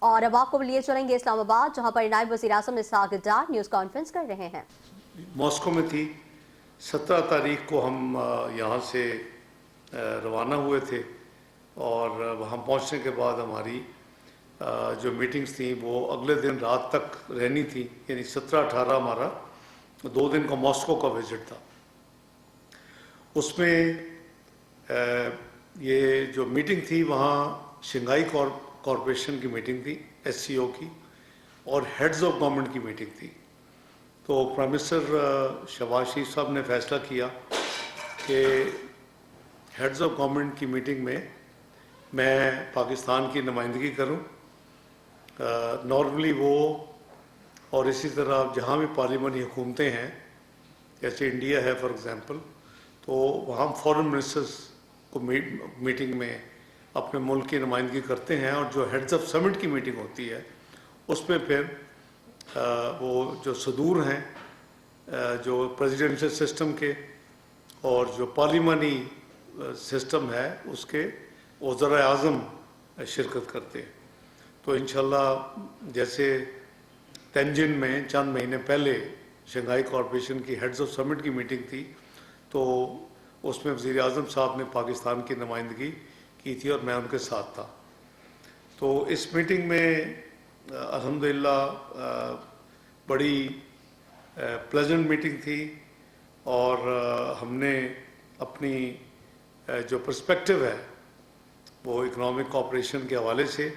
اور اب آپ کو لیے چلیں گے اسلام آباد، جہاں پر نائب وزیر اعظم اسحاق ڈار نیوز کانفرنس کر رہے ہیں۔ ماسکو میں تھی 17 تاریخ کو ہم یہاں سے روانہ ہوئے تھے، اور وہاں پہنچنے کے بعد ہماری جو میٹنگز تھیں وہ اگلے دن رات تک رہنی تھی، یعنی 17-18 ہمارا 2 دن کا ماسکو کا وزٹ تھا۔ اس میں یہ جو میٹنگ تھی وہاں شنگھائی کارپوریشن کی میٹنگ تھی، SCO کی، اور ہیڈز آف گورنمنٹ کی میٹنگ تھی۔ تو پرائم منسٹر شہباز شریف صاحب نے فیصلہ کیا کہ ہیڈز آف گورنمنٹ کی میٹنگ میں پاکستان کی نمائندگی کروں۔ نارملی وہ اور اسی طرح جہاں بھی پارلیمانی حکومتیں ہیں، جیسے انڈیا ہے فار ایگزامپل، تو وہاں فارن منسٹرز کو میٹنگ میں اپنے ملک کی نمائندگی کرتے ہیں، اور جو ہیڈز آف سمٹ کی میٹنگ ہوتی ہے اس میں پھر وہ جو صدور ہیں جو پریزیڈنشل سسٹم کے اور جو پارلیمانی سسٹم ہے اس کے وزراء اعظم شرکت کرتے ہیں۔ تو انشاءاللہ جیسے تینجن میں چند مہینے پہلے شنگھائی کارپوریشن کی ہیڈز آف سمٹ کی میٹنگ تھی، تو اس میں وزیر اعظم صاحب نے پاکستان کی نمائندگی کی تھی اور میں ان کے ساتھ تھا۔ تو اس میٹنگ میں الحمدللہ بڑی پلیزنٹ میٹنگ تھی، اور ہم نے اپنی جو پرسپیکٹو ہے وہ اکنامک کوآپریشن کے حوالے سے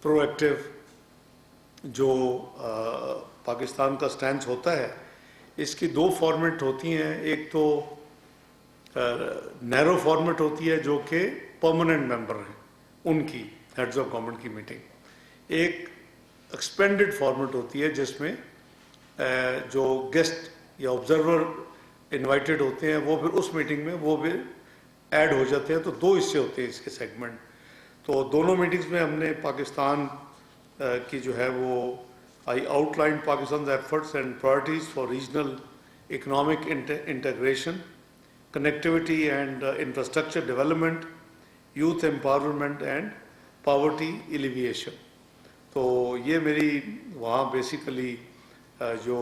پرو ایکٹیو جو پاکستان کا سٹینس ہوتا ہے، اس کی 2 فارمیٹ ہوتی ہیں۔ ایک تو نیرو فارمیٹ ہوتی ہے جو کہ پرماننٹ ممبر ہیں ان کی ہیڈز آف گورنمنٹ کی میٹنگ، ایک ایکسپینڈڈ فارمیٹ ہوتی ہے جس میں جو گیسٹ یا آبزرور انوائٹڈ ہوتے ہیں وہ پھر اس میٹنگ میں وہ بھی ایڈ ہو جاتے ہیں۔ تو 2 حصے ہوتے ہیں اس کے سیگمنٹ۔ تو دونوں میٹنگز میں ہم نے پاکستان کی جو ہے وہ I outline Pakistan efforts and priorities for regional economic integration, connectivity and infrastructure development, youth empowerment and poverty alleviation. تو یہ میری وہاں بیسیکلی جو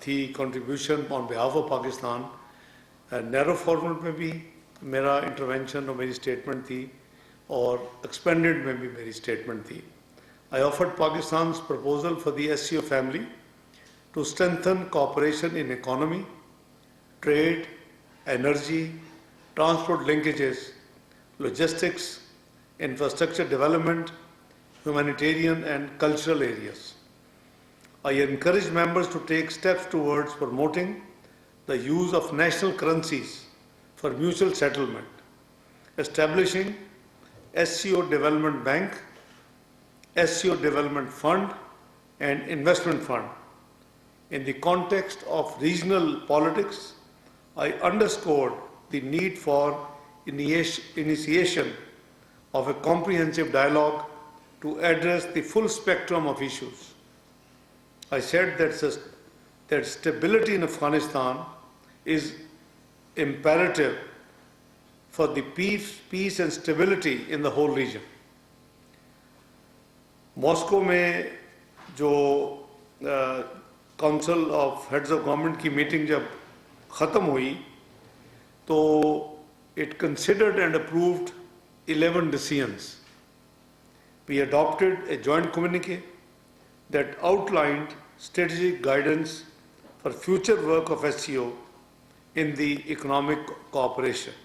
تھی contribution on behalf of Pakistan. Narrow format میں بھی میرا انٹروینشن اور میری اسٹیٹمنٹ تھی، اور ایکسپینڈڈ میں بھی میری اسٹیٹمنٹ تھی۔ I offered Pakistan's proposal for the SCO family to strengthen cooperation in economy, trade, energy, transport linkages, logistics, infrastructure development, humanitarian and cultural areas. I encourage members to take steps towards promoting the use of national currencies for mutual settlement, establishing SCO Development Bank, SCO Development Fund and Investment Fund. In the context of regional politics, I underscored the need for initiation of a comprehensive dialogue to address the full spectrum of issues. I said that stability in Afghanistan is imperative for the peace and stability in the whole region. Moscow میں جو council of heads of government کی meeting جب ختم ہوئی تو it considered and approved 11 decisions. We adopted a joint communique that outlined strategic guidance for future work of SCO in the economic cooperation.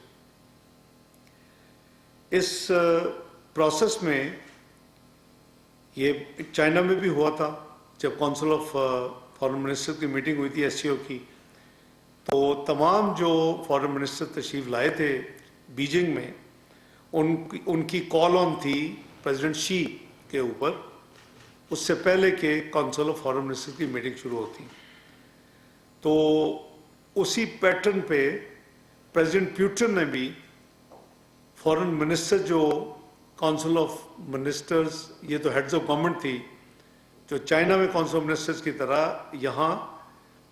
اس process میں یہ چائنا میں بھی ہوا تھا، جب کونسل آف فارن منسٹر کی میٹنگ ہوئی تھی SCO کی، تو تمام جو فارن منسٹر تشریف لائے تھے بیجنگ میں ان کی کال آن تھی پریزیڈنٹ شی کے اوپر، اس سے پہلے کہ کونسل آف فارن منسٹر کی میٹنگ شروع ہوتی۔ تو اسی پیٹرن پہ پریزیڈنٹ پیوٹن نے بھی فارن منسٹر جو کونسل آف منسٹرز، یہ تو ہیڈز آف گورنمنٹ تھی، جو چائنا میں کونسل آف منسٹرز کی طرح یہاں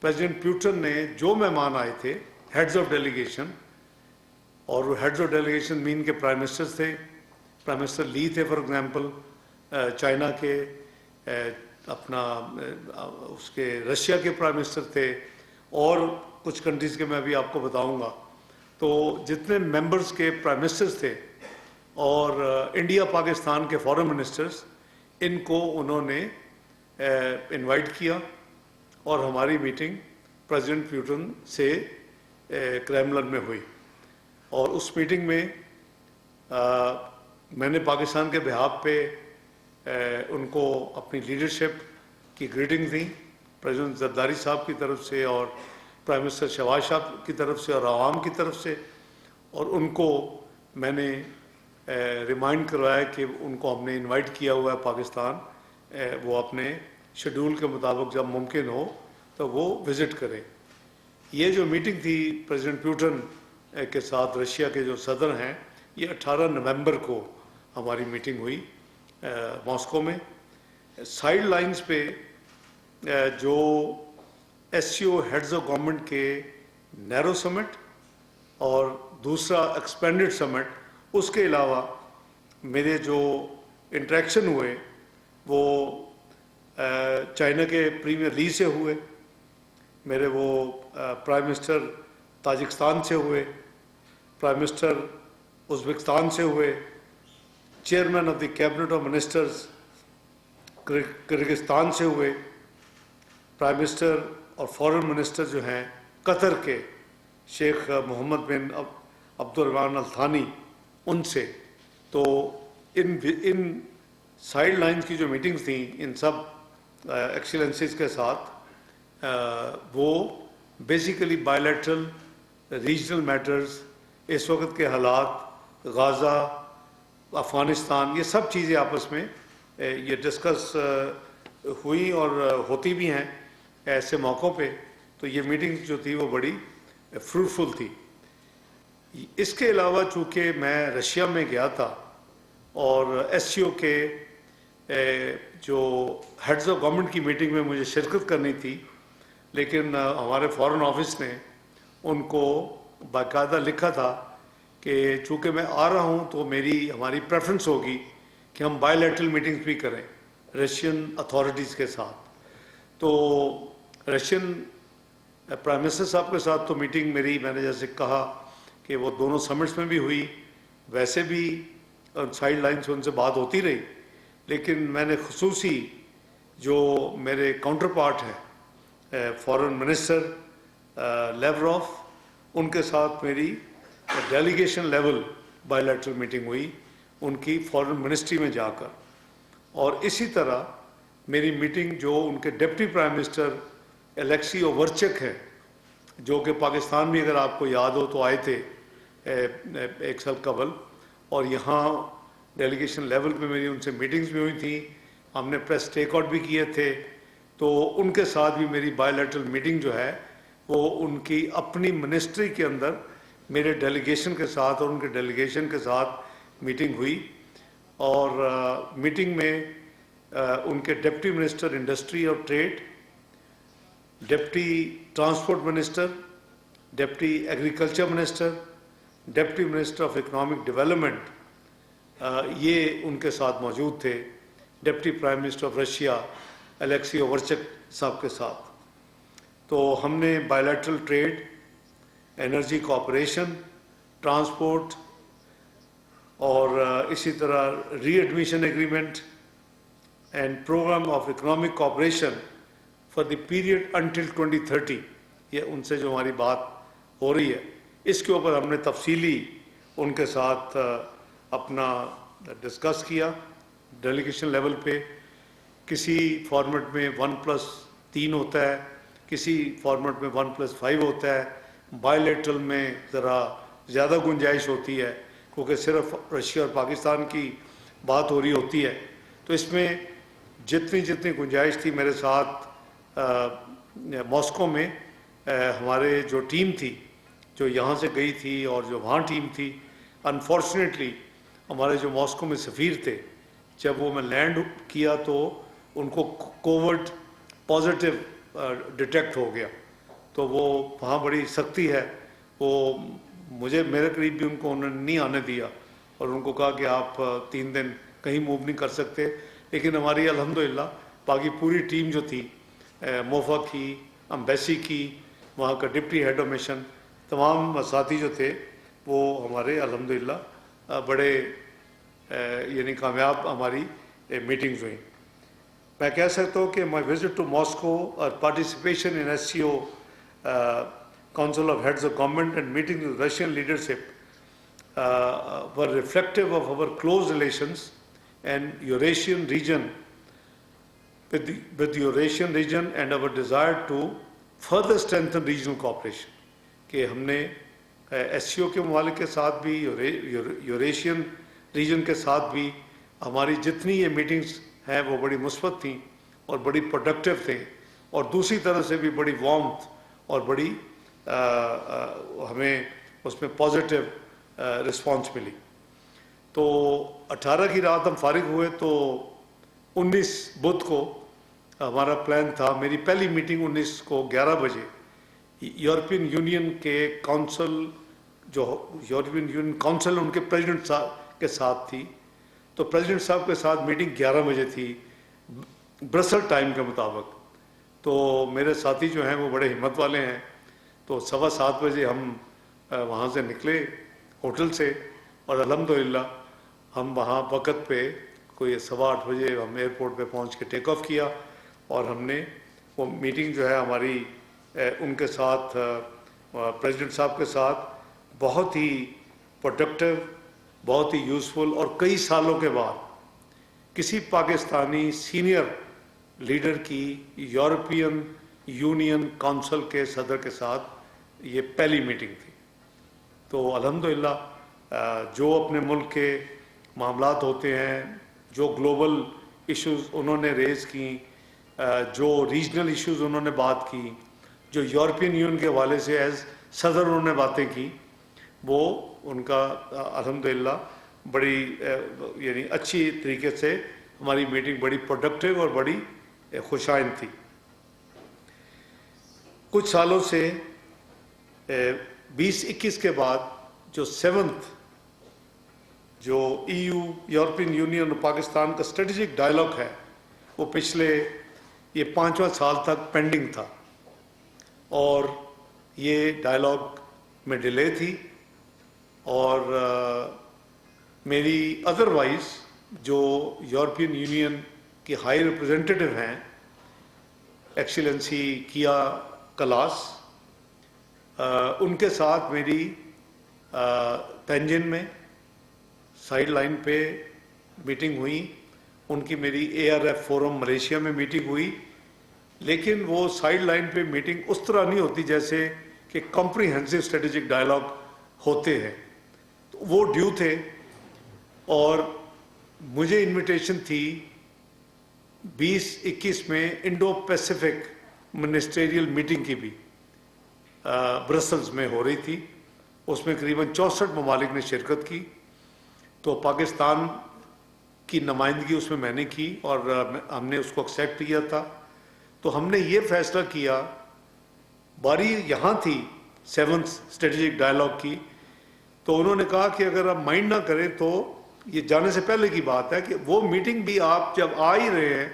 پریزیڈنٹ پیوٹن نے جو مہمان آئے تھے ہیڈز آف ڈیلیگیشن، اور وہ ہیڈز آف ڈیلیگیشن مین کے پرائم منسٹرز تھے، پرائم منسٹر لی تھے فار ایگزامپل، चाइना के अपना उसके रशिया के प्राइम मिनिस्टर थे और कुछ कंट्रीज़ के मैं अभी आपको बताऊंगा। तो जितने मेंबर्स के प्राइम मिनिस्टर्स थे और इंडिया पाकिस्तान के फॉरेन मिनिस्टर्स, इनको उन्होंने इनवाइट किया और हमारी मीटिंग प्रेसिडेंट पुतिन से क्रेमलिन में हुई। और उस मीटिंग में मैंने पाकिस्तान के बिहाफ पे उनको अपनी लीडरशिप की ग्रीटिंग दी, प्रेसिडेंट जरदारी साहब की तरफ से और प्राइम मिनिस्टर शहबाज साहब की तरफ से और आवाम की तरफ से। और उनको मैंने रिमाइंड करवाया कि उनको हमने इनवाइट किया हुआ है पाकिस्तान, वो अपने शेड्यूल के मुताबिक जब मुमकिन हो तो वो विज़िट करें। ये जो मीटिंग थी प्रेसिडेंट पुतिन के साथ रशिया के जो सदर हैं, ये 18 नवंबर को हमारी मीटिंग हुई मॉस्को में। साइड लाइंस पे जो एससीओ हेड्स ऑफ गवर्नमेंट के नैरो समिट और दूसरा एक्सपेंडेड समिट, उसके अलावा मेरे जो इंटरेक्शन हुए वो चाइना के प्रीमियर ली से हुए, मेरे वो प्राइम मिनिस्टर ताजिकिस्तान से हुए, प्राइम मिनिस्टर उज़्बेकिस्तान से हुए, chairman of the cabinet of ministers Kyrgyzstan से हुए, प्राइम मिनिस्टर और फॉरेन मिनिस्टर जो हैं कतर के शेख मोहम्मद बिन अब्दुर्रहमान अल थानी, उनसे। तो इन साइड लाइन्स की जो मीटिंग्स थी इन सब एक्सीलेंसीज के साथ, वो बेसिकली बायलैटरल रीजनल मैटर्स, इस वक्त के हालात, गाज़ा, अफ़गानिस्तान, ये सब चीज़ें आपस में ये डिस्कस हुई और होती भी हैं ऐसे मौक़ों पे। तो ये मीटिंग जो थी वो बड़ी फ्रूटफुल थी। इसके अलावा चूँकि मैं रशिया में गया था और एससीओ के जो हेड्स ऑफ गवर्नमेंट की मीटिंग में मुझे शिरकत करनी थी, लेकिन हमारे फॉरेन ऑफिस ने उनको बाकायदा लिखा था कि चूँकि मैं आ रहा हूँ तो हमारी प्रेफरेंस होगी कि हम बायलैटरल मीटिंग्स भी करें रशियन अथॉरिटीज़ के साथ। तो रशियन प्राइम मिनिस्टर साहब के साथ तो मीटिंग मैंने जैसे कहा कि वो दोनों समिट्स में भी हुई, वैसे भी साइड लाइन से उनसे बात होती रही। लेकिन मैंने खुसूसी जो मेरे काउंटर पार्ट हैं फॉरेन मिनिस्टर लेवरॉफ, उनके साथ मेरी डेलीगेशन लेवल बायलैटरल मीटिंग हुई उनकी फॉरेन मिनिस्ट्री में जाकर। और इसी तरह मेरी मीटिंग जो उनके डिप्टी प्राइम मिनिस्टर एलेक्सी ओवर्चक हैं, जो कि पाकिस्तान में अगर आपको याद हो तो आए थे एक साल कबल, और यहाँ डेलीगेशन लेवल पे मेरी उनसे मीटिंग्स भी हुई थी, हमने प्रेस टेक आउट भी किए थे। तो उनके साथ भी मेरी बायलैटरल मीटिंग जो है वो उनकी अपनी मिनिस्ट्री के अंदर मेरे डेलीगेशन के साथ और उनके डेलीगेशन के साथ मीटिंग हुई। और मीटिंग में उनके डिप्टी मिनिस्टर इंडस्ट्री और trade, deputy transport minister, deputy agriculture minister, deputy minister of economic development, ये उनके साथ मौजूद थे, deputy prime minister of Russia Alexey Overchuk साहब के साथ। तो हमने bilateral trade, energy cooperation, transport और इसी तरह readmission agreement and programme of economic cooperation for the period until 2030, ये उनसे जो हमारी बात हो रही है इसके ऊपर हमने तफसीली उनके साथ अपना डिस्कस किया डेलीगेशन लेवल पे। किसी फॉर्मेट में 1+3 होता है, किसी फॉर्मेट में 1+5 होता है, बायलैटरल में ज़रा ज़्यादा गुंजाइश होती है क्योंकि सिर्फ रशिया और पाकिस्तान की बात हो रही होती है। तो इसमें जितनी गुंजाइश थी मेरे साथ मॉस्को में हमारे जो टीम थी जो यहाँ से गई थी और जो वहाँ टीम थी, अनफॉर्चुनेटली हमारे जो मॉस्को में सफ़ीर थे, जब वो मैं लैंड किया तो उनको कोविड पॉजिटिव डिटेक्ट हो गया। तो वो वहाँ बड़ी सख्ती है, वो मेरे करीब भी उनको उन्होंने नहीं आने दिया और उनको कहा कि आप 3 दिन कहीं मूव नहीं कर सकते। लेकिन हमारी अल्हम्दुलिल्लाह बाकी पूरी टीम जो थी, मोफा की, अम्बेसी की, वहाँ का डिप्टी हेड ऑफ मिशन, तमाम साथी जो थे वो हमारे अल्हम्दुलिल्लाह बड़े यानी कामयाब हमारी मीटिंग्स हुई। मैं कह सकता हूँ कि माई विजिट टू मॉस्को और participation in SCO Council of Heads of Government and meeting with Russian leadership were reflective of our close relations and Eurasian region with the Eurasian region and our desire to further strengthen regional cooperation. कि हमने SCO के ममालिक के साथ भी, Eurasian reason के साथ भी हमारी जितनी ये मीटिंग्स हैं वो बड़ी मुस्बत थी और बड़ी प्रोडक्टिव थे, और दूसरी तरह से भी बड़ी वार्मथ और बड़ी हमें उसमें पॉजिटिव रिस्पांस मिली। तो 18 की रात हम फारिग हुए तो 19 बुध को हमारा प्लान था, मेरी पहली मीटिंग 19 को 11 बजे यूरोपियन यूनियन के काउंसिल, जो यूरोपियन यूनियन काउंसिल उनके प्रेसिडेंट साहब के साथ थी, तो प्रेसिडेंट साहब के साथ मीटिंग 11 बजे थी ब्रसल टाइम के मुताबिक। तो मेरे साथी जो हैं वो बड़े हिम्मत वाले हैं, तो 7:15 बजे हम वहाँ से निकले होटल से, और अल्हम्दुलिल्लाह हम वहाँ वक़्त पे कोई 7:15 बजे हम एयरपोर्ट पे पहुँच के टेक ऑफ किया, और हमने वो मीटिंग जो है हमारी उनके साथ प्रेसिडेंट साहब के साथ बहुत ही प्रोडक्टिव, बहुत ही यूज़फुल, और कई सालों के बाद किसी पाकिस्तानी सीनियर लीडर की यूरोपियन यूनियन काउंसिल के सदर के साथ ये पहली मीटिंग थी। तो अल्हम्दुलिल्लाह जो अपने मुल्क के मामलात होते हैं, जो ग्लोबल इश्यूज़ उन्होंने रेज़ की, जो रीजनल इश्यूज़ उन्होंने बात की, जो यूरोपियन यूनियन के हवाले से एज सदर उन्होंने बातें की, वो उनका अल्हम्दुलिल्लाह बड़ी यानी अच्छी तरीके से हमारी मीटिंग बड़ी प्रोडक्टिव और बड़ी खुशाइन थी। कुछ सालों से 2021 के बाद जो 7th जो EU यूरोपियन यूनियन और पाकिस्तान का स्ट्रेटेजिक डायलॉग है, वो पिछले ये 5वां साल तक पेंडिंग था, और ये डायलॉग में डिले थी, और मेरी अदरवाइज़ जो यूरोपियन यूनियन की हाई रिप्रेजेंटेटिव हैं एक्सीलेंसी किया कलास, उनके साथ मेरी तेंजिन में साइड लाइन पे मीटिंग हुई। उनकी मेरी ARF फोरम मलेशिया में मीटिंग हुई, लेकिन वो साइड लाइन पे मीटिंग उस तरह नहीं होती जैसे कि कॉम्प्रिहेंसिव स्ट्रेटेजिक डायलॉग होते हैं। तो वो ड्यू थे, और मुझे इनविटेशन थी 2021 में इंडो पैसिफिक मिनिस्ट्रियल मीटिंग की भी ब्रसल्स में हो रही थी। उसमें करीबन 64 ममालिक ने शिरकत की, तो पाकिस्तान की नुमाइंदगी उसमें मैंने की, और हमने उसको एक्सेप्ट किया था। तो हमने ये फैसला किया, बारी यहाँ थी 7th स्ट्रेटेजिक डायलॉग की, तो उन्होंने कहा कि अगर आप माइंड ना करें तो ये जाने से पहले की बात है कि वो मीटिंग भी आप जब आ ही रहे हैं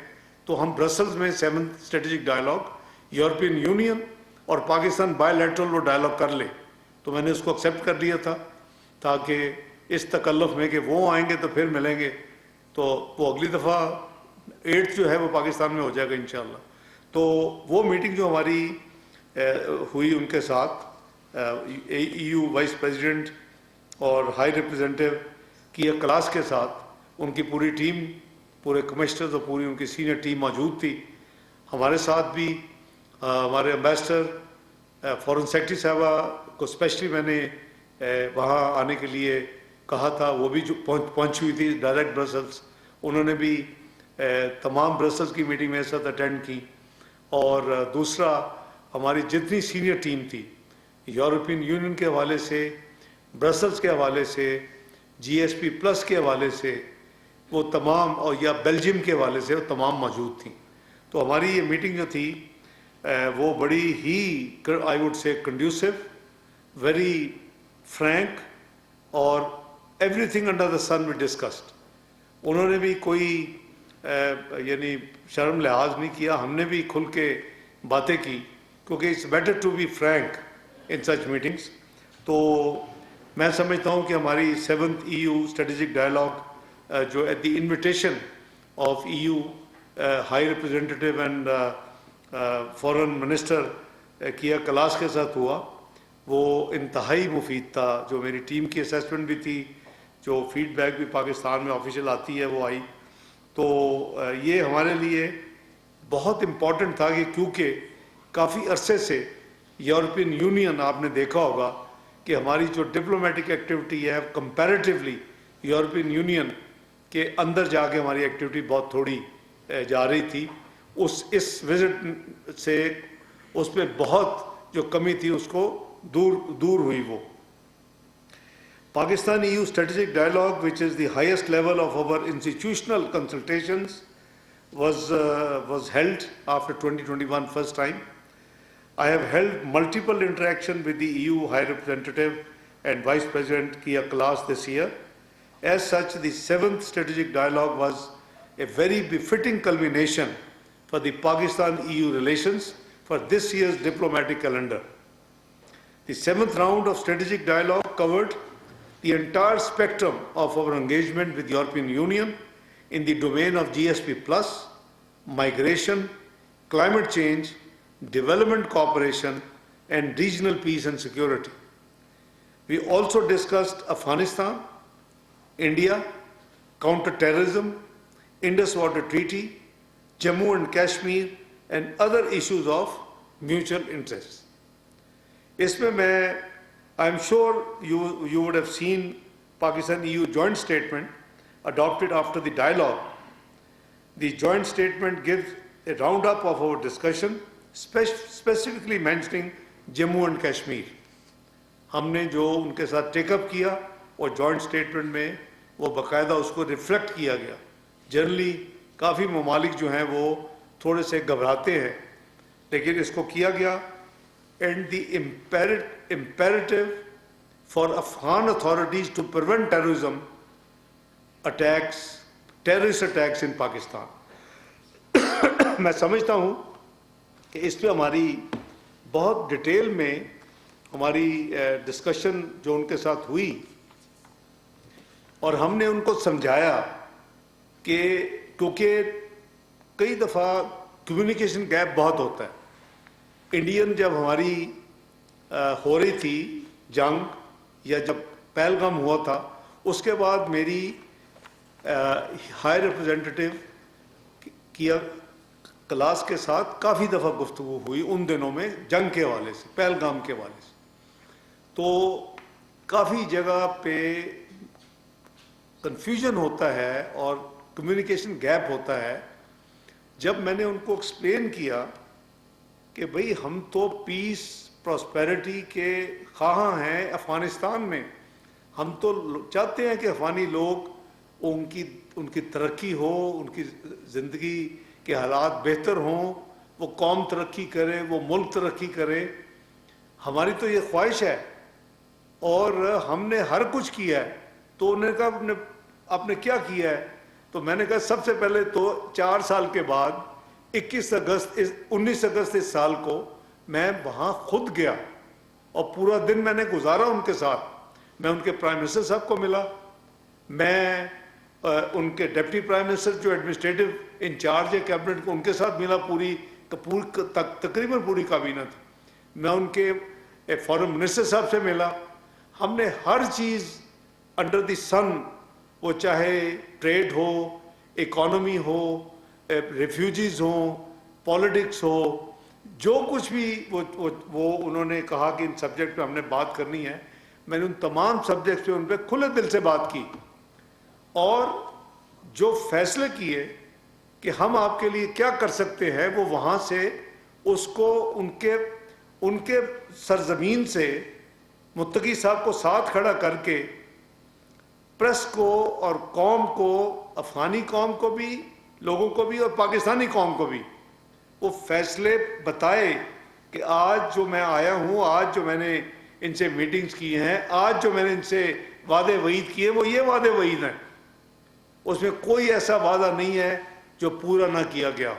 तो हम ब्रसल्स में 7th strategic dialogue European union और पाकिस्तान बायलैटरल वो डायलॉग कर ले। तो मैंने उसको एक्सेप्ट कर लिया था, ताकि इस तकल्लुफ़ में कि वो आएंगे तो फिर मिलेंगे, तो वो अगली दफ़ा 8th जो है वो पाकिस्तान में हो जाएगा इंशाल्लाह। तो वो मीटिंग जो हमारी हुई उनके साथ EU वाइस प्रेसिडेंट और हाई रिप्रेजेंटेटिव की एक क्लास के साथ, उनकी पूरी टीम, पूरे कमिश्नर्स और पूरी उनकी सीनियर टीम मौजूद थी। हमारे साथ भी हमारे एम्बेसडर फॉरेन सेक्रेटरी साहबा को स्पेशली मैंने वहाँ आने के लिए कहा था, वो भी जो पहुँची हुई थी डायरेक्ट ब्रसल्स। उन्होंने भी तमाम ब्रसल्स की मीटिंग मेरे साथ अटेंड की। और दूसरा, हमारी जितनी सीनियर टीम थी यूरोपियन यूनियन के हवाले से, ब्रसल्स के हवाले से, GSP प्लस के हवाले से, वो तमाम, और या बेल्जियम के हवाले से, वो तमाम मौजूद थी। तो हमारी ये मीटिंग जो थी वो बड़ी ही I would say conducive, very frank, और everything under the sun we discussed. उन्होंने भी कोई یعنی شرم لحاظ نہیں کیا. ہم نے بھی کھل کے باتیں کی کیونکہ it's better to be frank in such meetings. تو میں سمجھتا ہوں کہ ہماری 7th EU اسٹریٹجک ڈائلاگ جو at the invitation of EU high representative and foreign minister Kaja Kallas کے ساتھ ہوا, وہ انتہائی مفید تھا. جو میری ٹیم کی اسیسمنٹ بھی تھی, جو فیڈ بیک بھی پاکستان میں آفیشیل آتی ہے وہ آئی. تو یہ ہمارے لیے بہت امپورٹنٹ تھا کہ کیونکہ کافی عرصے سے یورپین یونین, آپ نے دیکھا ہوگا کہ ہماری جو ڈپلومیٹک ایکٹیویٹی ہے کمپیریٹیولی یورپین یونین کے اندر جا کے ہماری ایکٹیویٹی بہت تھوڑی جا رہی تھی. اس وزٹ سے اس میں بہت جو کمی تھی اس کو دور ہوئی. وہ Pakistan EU strategic dialogue, which is the highest level of our institutional consultations, was held after 2021 first time. I have held multiple interactions with the EU High Representative and Vice President Keir Klaas this year. As such, the 7th strategic dialogue was a very befitting culmination for the Pakistan-EU relations for this year's diplomatic calendar. The 7th round of strategic dialogue covered the entire spectrum of our engagement with the European Union in the domain of GSP+, migration, climate change, development cooperation, and regional peace and security. We also discussed Afghanistan, India, counter-terrorism, Indus Water Treaty, Jammu and Kashmir, and other issues of mutual interest. I'm sure you would have seen Pakistan-EU joint statement adopted after the dialogue. The joint statement gives a roundup of our discussion, specifically mentioning Jammu and Kashmir. ہم نے جو ان کے ساتھ ٹیک اپ کیا اور joint statement میں وہ باقاعدہ اس کو ریفلیکٹ کیا گیا. جنرلی کافی ممالک جو ہیں وہ تھوڑے سے گھبراتے ہیں, لیکن اس کو کیا گیا. And the imperative for Afghan authorities to prevent terrorism attacks, terrorist attacks in Pakistan. میں سمجھتا ہوں کہ اس پہ ہماری بہت ڈیٹیل میں ہماری ڈسکشن جو ان کے ساتھ ہوئی, اور ہم نے ان کو سمجھایا کہ کیونکہ کئی دفعہ کمیونیکیشن گیپ بہت ہوتا ہے. انڈین جب ہماری ہو رہی تھی جنگ, یا جب پہلگام ہوا تھا, اس کے بعد میری ہائی ریپرزینٹیٹیو کیا کلاس کے ساتھ کافی دفعہ گفتگو ہوئی ان دنوں میں جنگ کے حوالے سے, پہلگام کے حوالے سے. تو کافی جگہ پہ کنفیوژن ہوتا ہے اور کمیونیکیشن گیپ ہوتا ہے. جب میں نے ان کو ایکسپلین کیا کہ بھئی ہم تو پیس پراسپیرٹی کے خواہاں ہیں افغانستان میں, ہم تو چاہتے ہیں کہ افغانی لوگ ان کی ترقی ہو, ان کی زندگی کے حالات بہتر ہوں, وہ قوم ترقی کرے, وہ ملک ترقی کرے. ہماری تو یہ خواہش ہے اور ہم نے ہر کچھ کیا ہے. تو انہوں نے کہا آپ نے کیا کیا ہے؟ تو میں نے کہا سب سے پہلے تو 4 سال کے بعد 19 اگست اس سال کو میں وہاں خود گیا اور پورا دن میں نے گزارا ان کے ساتھ. میں ان کے پرائم منسٹر صاحب کو ملا, میں ان کے ڈپٹی پرائم منسٹر جو ایڈمنسٹریٹو انچارج ہے کیبنٹ کو, ان کے ساتھ ملا. تقریباً پوری کابینہ تھی. میں ان کے فارن منسٹر صاحب سے ملا. ہم نے ہر چیز انڈر دی سن, وہ چاہے ٹریڈ ہو, اکانومی ہو, ریفیوجیز ہوں, پالیٹکس ہو, جو کچھ بھی وہ انہوں نے کہا کہ ان سبجیکٹ پہ ہم نے بات کرنی ہے, میں نے ان تمام سبجیکٹ پہ ان پہ کھلے دل سے بات کی. اور جو فیصلے کیے کہ ہم آپ کے لیے کیا کر سکتے ہیں, وہ وہاں سے اس کو ان کے سرزمین سے متقی صاحب کو ساتھ کھڑا کر کے پریس کو اور قوم کو, افغانی قوم کو بھی, لوگوں کو بھی, اور پاکستانی قوم کو بھی وہ فیصلے بتائے کہ آج جو میں آیا ہوں, آج جو میں نے ان سے میٹنگز کی ہیں, آج جو میں نے ان سے وعدے وعید کیے, وہ یہ وعدے وعید ہیں. اس میں کوئی ایسا وعدہ نہیں ہے جو پورا نہ کیا گیا.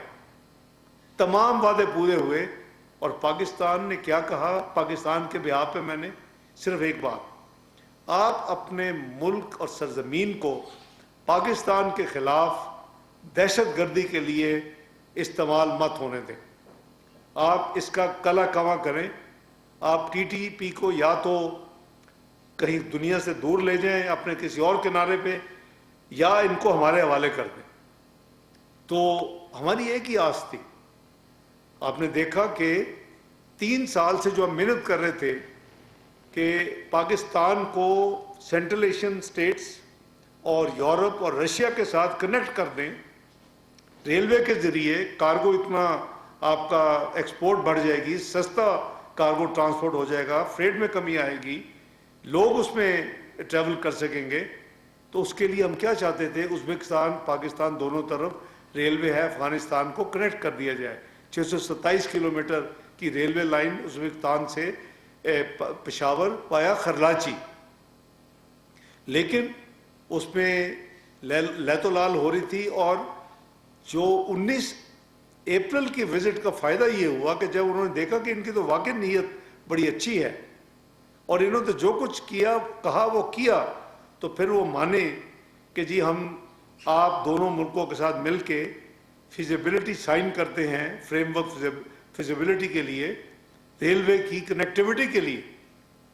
تمام وعدے پورے ہوئے. اور پاکستان نے کیا کہا پاکستان کے بہاف پہ؟ میں نے صرف ایک بات: آپ اپنے ملک اور سرزمین کو پاکستان کے خلاف دہشت گردی کے لیے استعمال مت ہونے دیں. آپ اس کا کلا کواں کریں. آپ ٹی ٹی پی کو یا تو کہیں دنیا سے دور لے جائیں اپنے کسی اور کنارے پہ، یا ان کو ہمارے حوالے کر دیں. تو ہماری ایک ہی آس تھی. آپ نے دیکھا کہ 3 سال سے جو ہم محنت کر رہے تھے کہ پاکستان کو سینٹرل ایشین سٹیٹس اور یورپ اور رشیا کے ساتھ کنیکٹ کر دیں ریلوے کے ذریعے، کارگو اتنا آپ کا ایکسپورٹ بڑھ جائے گی، سستا کارگو ٹرانسپورٹ ہو جائے گا، فریٹ میں کمی آئے گی، لوگ اس میں ٹریول کر سکیں گے. تو اس کے لیے ہم کیا چاہتے تھے؟ ازبکستان پاکستان دونوں طرف ریلوے ہے، افغانستان کو کنیکٹ کر دیا جائے. 627 کلومیٹر کی ریلوے لائن ازبکستان سے پشاور پایا خرلاچی. لیکن اس میں لیت و لال ہو رہی تھی. اور جو 19 اپریل کی وزٹ کا فائدہ یہ ہوا کہ جب انہوں نے دیکھا کہ ان کی تو واقعی نیت بڑی اچھی ہے اور انہوں نے جو کچھ کیا کہا وہ کیا، تو پھر وہ مانے کہ جی ہم آپ دونوں ملکوں کے ساتھ مل کے فیزیبلٹی سائن کرتے ہیں، فریم ورک فیزیبلٹی کے لیے، ریلوے کی کنیکٹیوٹی کے لیے،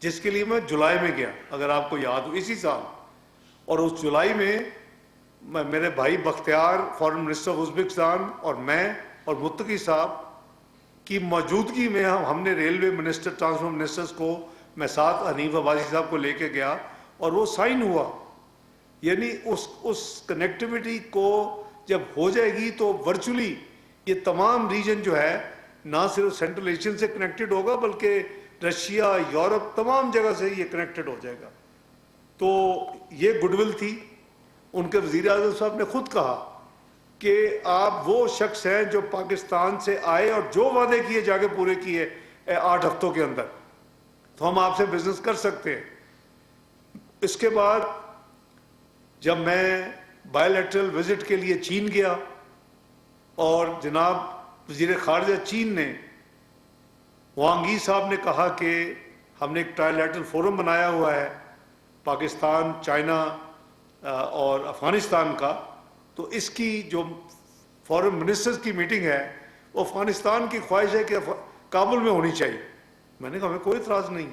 جس کے لیے میں جولائی میں گیا اگر آپ کو یاد ہو اسی سال. اور اس جولائی میں میرے بھائی Bakhtiar foreign minister of Uzbekistan اور میں اور متقی صاحب کی موجودگی میں ہم نے ریلوے منسٹر ٹرانسپورٹ منسٹرز کو، میں ساتھ حنیف عباسی صاحب کو لے کے گیا اور وہ سائن ہوا. یعنی اس کنیکٹیوٹی کو جب ہو جائے گی تو ورچولی یہ تمام ریجن جو ہے نہ صرف سینٹرل ایشین سے کنیکٹڈ ہوگا بلکہ رشیا، یورپ، تمام جگہ سے یہ کنیکٹڈ ہو جائے گا. تو یہ گڈ ول تھی. ان کے وزیر اعظم صاحب نے خود کہا کہ آپ وہ شخص ہیں جو پاکستان سے آئے اور جو وعدے کیے جا کے پورے کیے 8 ہفتوں کے اندر، تو ہم آپ سے بزنس کر سکتے ہیں. اس کے بعد جب میں بائی لیٹرل وزٹ کے لیے چین گیا اور جناب وزیر خارجہ چین نے، وانگ ای صاحب نے کہا کہ ہم نے ایک ٹرائی لیٹرل فورم بنایا ہوا ہے پاکستان، چائنا اور افغانستان کا، تو اس کی جو فورن منسٹرز کی میٹنگ ہے وہ افغانستان کی خواہش ہے کہ کابل میں ہونی چاہیے. میں نے کہا ہمیں کوئی اعتراض نہیں،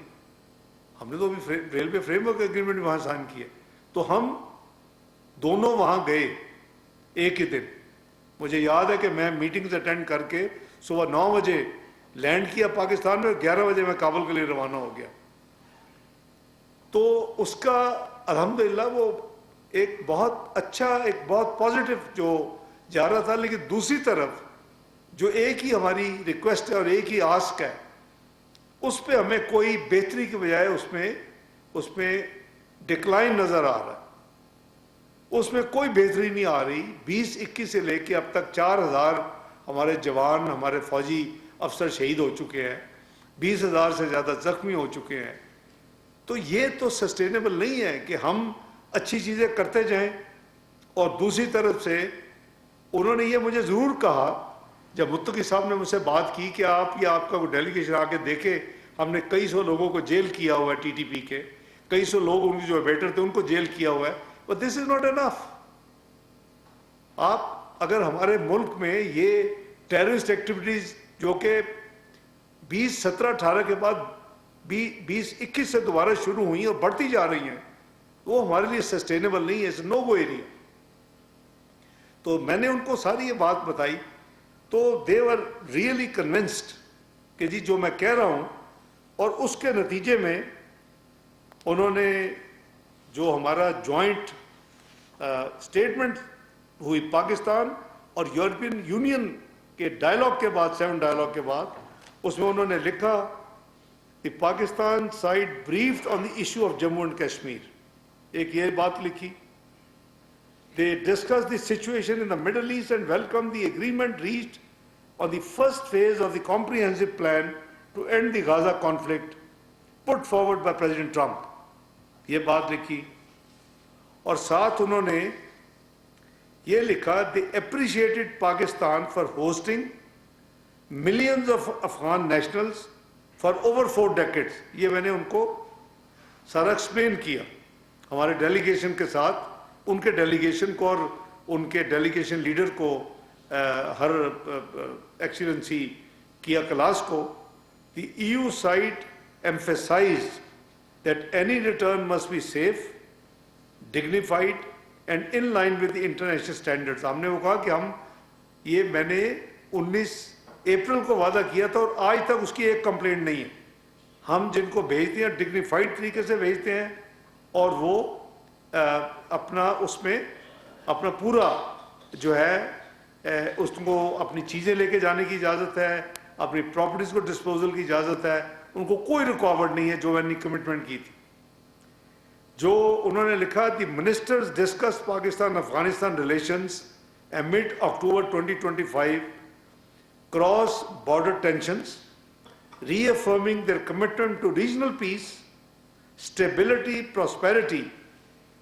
ہم نے تو ابھی ریلوے فریم ورک ایگریمنٹ وہاں سائن کیا. تو ہم دونوں وہاں گئے ایک ہی دن. مجھے یاد ہے کہ میں میٹنگز اٹینڈ کر کے صبح 9 بجے لینڈ کیا پاکستان میں، 11 بجے میں کابل کے لیے روانہ ہو گیا. تو اس کا الحمدللہ وہ ایک بہت اچھا، ایک بہت پازیٹیو جو جا رہا تھا. لیکن دوسری طرف جو ایک ہی ہماری ریکویسٹ ہے اور ایک ہی آسک ہے، اس پہ ہمیں کوئی بہتری کے بجائے اس میں ڈکلائن نظر آ رہا ہے. اس میں کوئی بہتری نہیں آ رہی. 2021 سے لے کے اب تک 4000 ہمارے جوان، ہمارے فوجی افسر شہید ہو چکے ہیں، 20,000 سے زیادہ زخمی ہو چکے ہیں. تو یہ تو سسٹینیبل نہیں ہے کہ ہم اچھی چیزیں کرتے جائیں اور دوسری طرف سے انہوں نے یہ مجھے ضرور کہا جب متقی صاحب نے مجھ سے بات کی کہ آپ کا کوئی ڈیلیگیشن آ کے دیکھے، ہم نے کئی سو لوگوں کو جیل کیا ہوا ہے ٹی ٹی پی کے، کئی سو لوگ ان کے جو ویٹر تھے ان کو جیل کیا ہوا ہے. But this is not enough. آپ اگر ہمارے ملک میں یہ ٹیررسٹ ایکٹیویٹیز جو کہ 2017-18 کے بعد 2021 سے دوبارہ شروع ہوئی اور بڑھتی جا رہی ہیں، وہ ہمارے لیے سسٹینیبل نہیں ہے. نو گو ایریا. تو میں نے ان کو ساری یہ بات بتائی تو دے ور ریئلی کنونسڈ کہ جی جو میں کہہ رہا ہوں. اور اس کے نتیجے میں انہوں نے جو ہمارا جوائنٹ اسٹیٹمنٹ ہوئی پاکستان اور یورپین یونین کے ڈائلاگ کے بعد، 7 ڈائلاگ کے بعد، اس میں انہوں نے لکھا کہ Pakistan side briefed on the issue of Jammu and Kashmir. ایک یہ بات لکھی، they discussed the situation in the Middle East and welcomed the agreement reached on the first phase of the comprehensive plan to end the Gaza conflict put forward by President Trump. یہ بات لکھی. اور ساتھ انہوں نے یہ لکھا they appreciated Pakistan for hosting millions of Afghan nationals for over 4 decades. یہ میں نے ان کو سارا ایکسپلین کیا ہمارے ڈیلیگیشن کے ساتھ، ان کے ڈیلیگیشن کو اور ان کے ڈیلیگیشن لیڈر کو ہر ایکسیلنسی کیا کلاس کو. The EU side emphasized that any return must be safe, dignified and in line with the international standards. ہم نے وہ کہا کہ ہم یہ میں نے 19 اپریل کو وعدہ کیا تھا اور آج تک اس کی ایک کمپلینٹ نہیں ہے. ہم جن کو بھیجتے ہیں ڈگنیفائڈ طریقے سے بھیجتے ہیں اور وہ اپنا اس میں اپنا پورا جو ہے اس کو اپنی چیزیں لے کے جانے کی اجازت ہے، اپنی پراپرٹیز کو ڈسپوزل کی اجازت ہے، ان کو کوئی رکاوٹ نہیں ہے جو میں نے کمٹمنٹ کی تھی. جو انہوں نے لکھا the ministers discuss Pakistan Afghanistan relations amid October 2025 cross border tensions, reaffirming their commitment to regional peace, stability, prosperity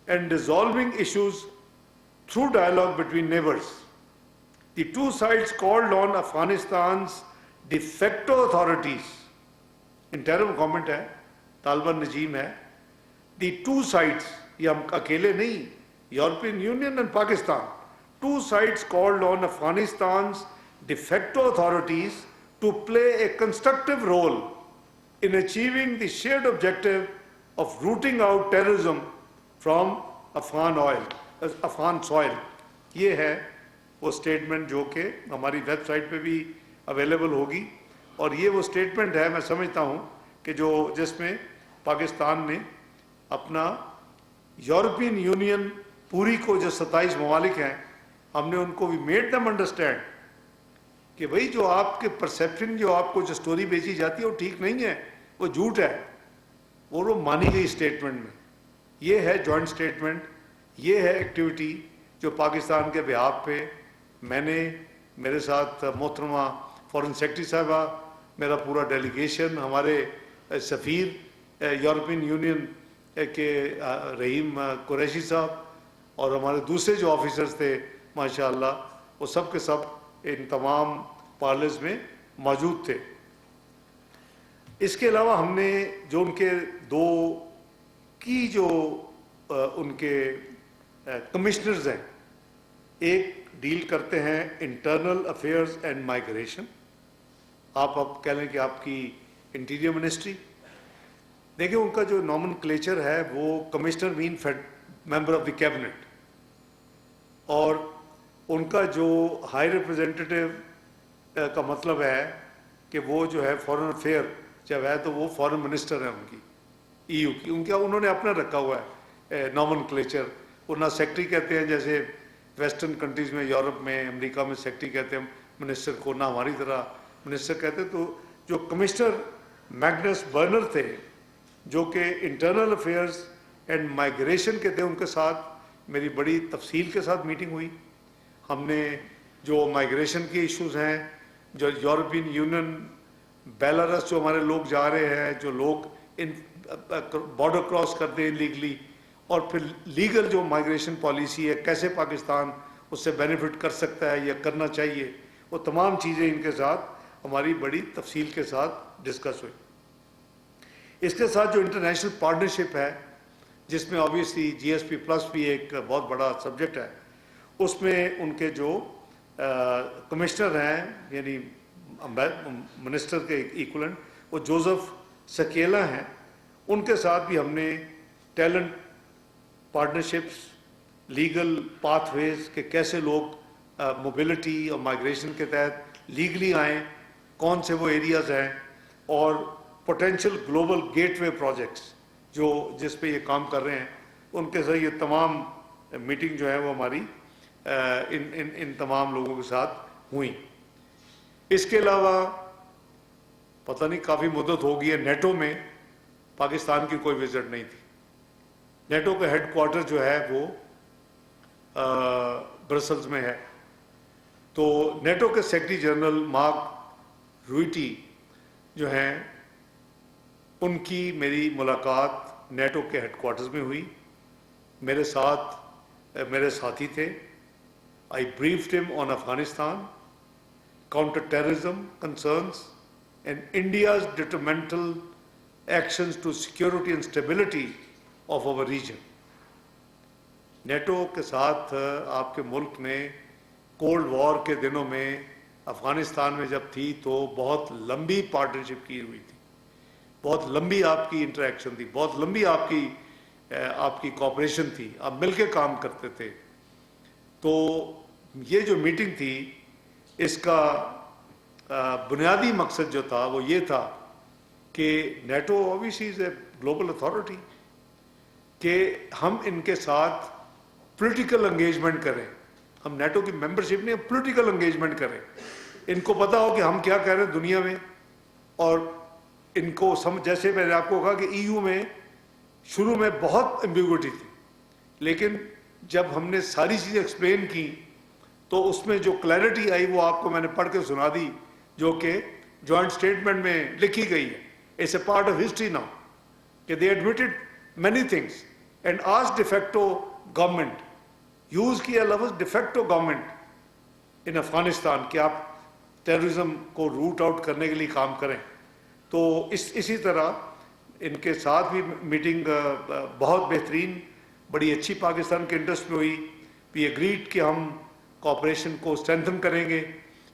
and resolving issues through dialogue between neighbors. The two sides called on Afghanistan's de facto authorities, interim government ہے، طالبان نجیم ہے. The two sides، یہ ہم اکیلے نہیں، European union and Pakistan, two sides called on Afghanistan's de facto authorities to play a constructive role in achieving the shared objective of rooting out terrorism from Afghan soil. یہ ہے وہ statement جو کہ ہماری ویب سائٹ پہ بھی available ہوگی، اور یہ وہ اسٹیٹمنٹ ہے میں سمجھتا ہوں کہ جس میں پاکستان نے اپنا یورپین یونین پوری کو جو 27 ممالک ہیں، ہم نے ان کو بھی میڈ دم انڈرسٹینڈ کہ بھئی جو آپ کے پرسیپشن جو آپ کو جو سٹوری بھیجی جاتی ہے وہ ٹھیک نہیں ہے، وہ جھوٹ ہے، وہ مانی گئی اسٹیٹمنٹ میں. یہ ہے جوائنٹ اسٹیٹمنٹ، یہ ہے ایکٹیویٹی جو پاکستان کے بہاف پہ میں نے، میرے ساتھ محترمہ فارن سیکرٹری صاحبہ، میرا پورا ڈیلیگیشن، ہمارے سفیر یورپین یونین کے رحیم قریشی صاحب اور ہمارے دوسرے جو آفیسرز تھے ماشاءاللہ، وہ سب کے سب ان تمام پارلرز میں موجود تھے. اس کے علاوہ ہم نے جو ان کے دو کی جو ان کے کمشنرز ہیں، ایک ڈیل کرتے ہیں انٹرنل افیئرز اینڈ مائگریشن، آپ اب کہہ لیں کہ آپ کی انٹیریئر منسٹری. دیکھیں ان کا جو نامن کلیچر ہے وہ کمشنر مین ممبر آف دی کیبنٹ، اور ان کا جو ہائی ریپرزینٹیٹیو کا مطلب ہے کہ وہ جو ہے فارن افیئر جب ہے تو وہ فارن منسٹر ہیں ان کی ای یو کی. انہوں نے اپنا رکھا ہوا ہے نامن کلیچر. وہ نہ سیکٹری کہتے ہیں جیسے ویسٹرن کنٹریز میں، یورپ میں، امریکہ میں سیکٹری کہتے ہیں منسٹر کو، نہ ہماری طرح منسٹر کہتے. تو جو کمشنر میگنس برنر تھے جو کہ انٹرنل افیئرز اینڈ مائگریشن کے تھے، ان کے ساتھ میری بڑی تفصیل کے ساتھ میٹنگ ہوئی. ہم نے جو مائگریشن کے ایشوز ہیں، جو یورپین یونین بیلاروس جو ہمارے لوگ جا رہے ہیں، جو لوگ ان بارڈر کراس کرتے ہیں لیگلی، اور پھر لیگل جو مائگریشن پالیسی ہے کیسے پاکستان اس سے بینیفٹ کر سکتا ہے یا کرنا چاہیے، وہ تمام چیزیں ان کے ساتھ ہماری بڑی تفصیل کے ساتھ ڈسکس ہوئی. اس کے ساتھ جو انٹرنیشنل پارٹنرشپ ہے، جس میں آبویسلی جی ایس پی پلس بھی ایک بہت بڑا سبجیکٹ ہے، اس میں ان کے جو کمشنر ہیں یعنی منسٹر کے ایکولنٹ وہ جوزف سکیلا ہیں، ان کے ساتھ بھی ہم نے ٹیلنٹ پارٹنرشپس، لیگل پاتھ ویز کہ کیسے لوگ موبلٹی اور مائگریشن کے تحت لیگلی آئیں، کون سے وہ ایریاز ہیں، اور پوٹینشیل گلوبل گیٹ وے پروجیکٹس جس پہ یہ کام کر رہے ہیں، ان کے ساتھ یہ تمام میٹنگ جو ہے وہ ہماری ان تمام لوگوں کے ساتھ ہوئیں. اس کے علاوہ پتہ نہیں کافی مدت ہو گئی ہے، نیٹو میں پاکستان کی کوئی وزٹ نہیں تھی. نیٹو کا ہیڈ کوارٹر جو ہے وہ برسلز میں ہے. تو نیٹو کے سیکرٹری جنرل مارک روٹی جو ہیں، ان کی میری ملاقات نیٹو کے ہیڈ کوارٹرز میں ہوئی. میرے ساتھ میرے ساتھی تھے I briefed him on Afghanistan, counter-terrorism concerns, and India's detrimental actions to security and stability of our region. NATO के साथ आपके मुल्क ने कोल्ड वॉर के दिनों में अफ़गानिस्तान में जब थी तो बहुत लंबी पार्टनरशिप की हुई थी, बहुत लंबी आपकी इंटरेक्शन थी, बहुत लंबी आपकी कॉपरेशन थी, आप मिलके काम करते थे। तो ये जो मीटिंग थी इसका बुनियादी मकसद जो था वो ये था कि NATO obviously is a global authority, कि हम इनके साथ पॉलिटिकल एंगेजमेंट करें। हम नेटो की मेंबरशिप नहीं, पॉलिटिकल एंगेजमेंट करें। इनको पता हो कि हम क्या कह रहे हैं दुनिया में, और इनको जैसे मैंने आपको कहा कि ईयू में शुरू में बहुत एम्बिग्युइटी थी, लेकिन जब हमने सारी चीज़ें एक्सप्लेन की तो उसमें जो क्लैरिटी आई वो आपको मैंने पढ़ के सुना दी, जो कि जॉइंट स्टेटमेंट में लिखी गई है। It's a part of history now कि they admitted many things and asked de facto government, use किया लफ्ज़ डिफेक्टो गवर्नमेंट इन अफगानिस्तान कि आप टेररिज्म को रूट आउट करने के लिए काम करें। तो इसी तरह इनके साथ भी मीटिंग बहुत बेहतरीन, बड़ी अच्छी पाकिस्तान के इंटरेस्ट में हुई। वी एग्रीड कि हम कॉपरेशन को स्ट्रेंथन करेंगे।